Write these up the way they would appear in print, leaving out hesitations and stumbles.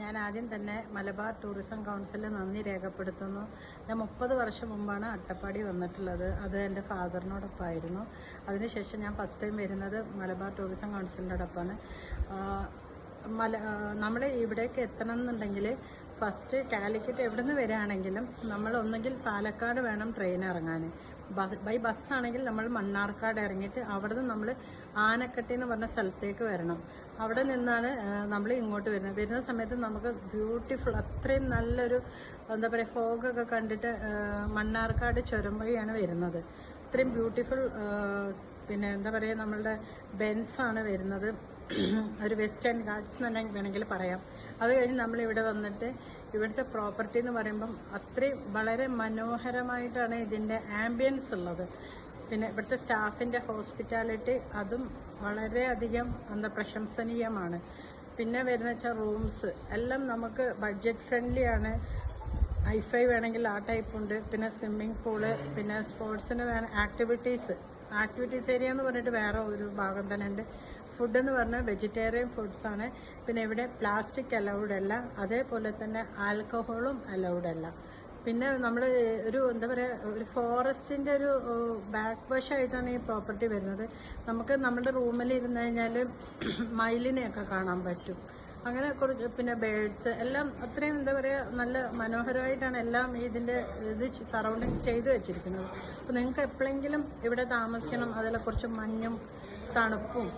ഞാൻ ആദ്യം തന്നെ മലബാർ ടൂറിസം കൗൺസിലിൽ നന്ദി രേഖപ്പെടുത്തുന്നു. ഞാൻ 30 വർഷം മുമ്പാണ് അട്ടപ്പാടി വന്നിട്ടുള്ളത്. അത് എൻ്റെ ഫാദറിനോടൊപ്പമായിരുന്നു. അതിനുശേഷം ഞാൻ ഫസ്റ്റ് ടൈം വരുന്നത് മലബാർ ടൂറിസം കൗൺസിലിനോടൊപ്പമാണ്. നമ്മൾ ഇവിടേക്ക് എത്തണം എന്നുണ്ടെങ്കിൽ ഫസ്റ്റ് കാലിക്കറ്റ് എവിടെ നിന്ന് വരികയാണെങ്കിലും നമ്മൾ ഒന്നുകിൽ പാലക്കാട് വേണം ട്രെയിൻ ഇറങ്ങാൻ. ബൈ ബസ്സാണെങ്കിൽ നമ്മൾ മണ്ണാർക്കാട് ഇറങ്ങിയിട്ട് അവിടെ നിന്ന് നമ്മൾ ആനക്കട്ടി എന്ന് പറഞ്ഞ സ്ഥലത്തേക്ക് വരണം. അവിടെ നിന്നാണ് നമ്മൾ ഇങ്ങോട്ട് വരുന്ന സമയത്ത് നമുക്ക് ബ്യൂട്ടിഫുൾ, അത്രയും നല്ലൊരു എന്താ പറയുക, ഫോഗൊക്കെ കണ്ടിട്ട് മണ്ണാർക്കാട് ചുരം വഴിയാണ് വരുന്നത്. ഇത്രയും ബ്യൂട്ടിഫുൾ, പിന്നെ എന്താ പറയുക, നമ്മളുടെ ബെൻസാണ് വരുന്നത്. ഒരു വെസ്റ്റേൺ ഗാർഡ്സ് എന്നുണ്ടെങ്കിൽ വേണമെങ്കിൽ പറയാം. അത് കഴിഞ്ഞ് നമ്മളിവിടെ വന്നിട്ട് ഇവിടുത്തെ പ്രോപ്പർട്ടി എന്ന് പറയുമ്പം അത്രയും വളരെ മനോഹരമായിട്ടാണ് ഇതിൻ്റെ ആംബിയൻസ് ഉള്ളത്. പിന്നെ ഇവിടുത്തെ സ്റ്റാഫിൻ്റെ ഹോസ്പിറ്റാലിറ്റി അതും വളരെയധികം പ്രശംസനീയമാണ്. പിന്നെ വരുന്ന വെച്ചാൽ റൂംസ് എല്ലാം നമുക്ക് ബഡ്ജറ്റ് ഫ്രണ്ട്ലി ആണ്. ഐഫൈ വേണമെങ്കിൽ ആ ടൈപ്പ് ഉണ്ട്. പിന്നെ സ്വിമ്മിംഗ് പൂള്, പിന്നെ സ്പോർട്സിന് വേണം ആക്ടിവിറ്റീസ് ഏരിയ എന്ന് പറഞ്ഞിട്ട് വേറെ ഒരു ഭാഗം തന്നെ ഉണ്ട്. ഫുഡ് എന്ന് പറഞ്ഞാൽ വെജിറ്റേറിയൻ ഫുഡ്സാണ്. പിന്നെ ഇവിടെ പ്ലാസ്റ്റിക് അലൗഡ് അല്ല, അതേപോലെ തന്നെ ആൽക്കഹോളും അലൗഡ് അല്ല. പിന്നെ നമ്മൾ ഒരു എന്താ പറയുക, ഒരു ഫോറസ്റ്റിൻ്റെ ഒരു ബാക്ക് വശമായിട്ടാണ് ഈ പ്രോപ്പർട്ടി വരുന്നത്. നമുക്ക് നമ്മുടെ റൂമിൽ ഇരുന്ന് കഴിഞ്ഞാൽ മയിലിനെയൊക്കെ കാണാൻ പറ്റും. അങ്ങനെ കുറച്ച്, പിന്നെ ബേഡ്സ് എല്ലാം അത്രയും എന്താ പറയുക, നല്ല മനോഹരമായിട്ടാണ് എല്ലാം ഇതിൻ്റെ സറൗണ്ടിങ്സ് ചെയ്ത് വെച്ചിരിക്കുന്നത്. അപ്പോൾ നിങ്ങൾക്ക് എപ്പോഴെങ്കിലും ഇവിടെ താമസിക്കണം, അതിൽ കുറച്ച് മഞ്ഞും തണുപ്പും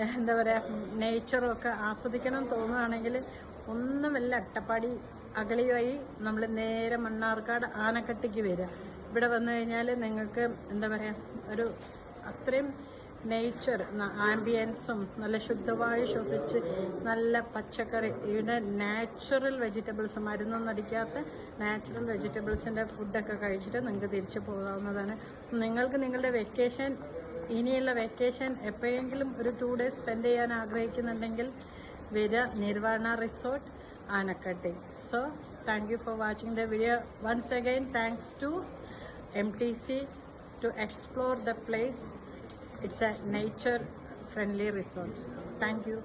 എന്താ പറയുക നേച്ചറും ഒക്കെ ആസ്വദിക്കണം തോന്നുകയാണെങ്കിൽ ഒന്നുമല്ല, അട്ടപ്പാടി അഗളി വഴി നമ്മൾ നേരെ മണ്ണാർക്കാട് ആനക്കട്ടിക്ക് വരിക. ഇവിടെ വന്നു കഴിഞ്ഞാൽ നിങ്ങൾക്ക് എന്താ പറയുക, ഒരു അത്രയും നേച്ചർ ആംബിയൻസും നല്ല ശുദ്ധവായു ശ്വസിച്ച് നല്ല പച്ചക്കറി, ഇവിടെ നാച്ചുറൽ വെജിറ്റബിൾസ്, മരുന്നൊന്നും അടിക്കാത്ത നാച്ചുറൽ വെജിറ്റബിൾസിൻ്റെ ഫുഡൊക്കെ കഴിച്ചിട്ട് നിങ്ങൾക്ക് തിരിച്ചു പോകാവുന്നതാണ്. നിങ്ങൾക്ക് നിങ്ങളുടെ വെക്കേഷൻ, ഇനിയുള്ള വെക്കേഷൻ എപ്പോഴെങ്കിലും ഒരു 2 days സ്പെൻഡ് ചെയ്യാൻ ആഗ്രഹിക്കുന്നുണ്ടെങ്കിൽ വരിക, Nirvana resort Anakatti. So thank you for watching the video. Once again thanks to MTC to explore the place. It's a nature friendly resort. Thank you.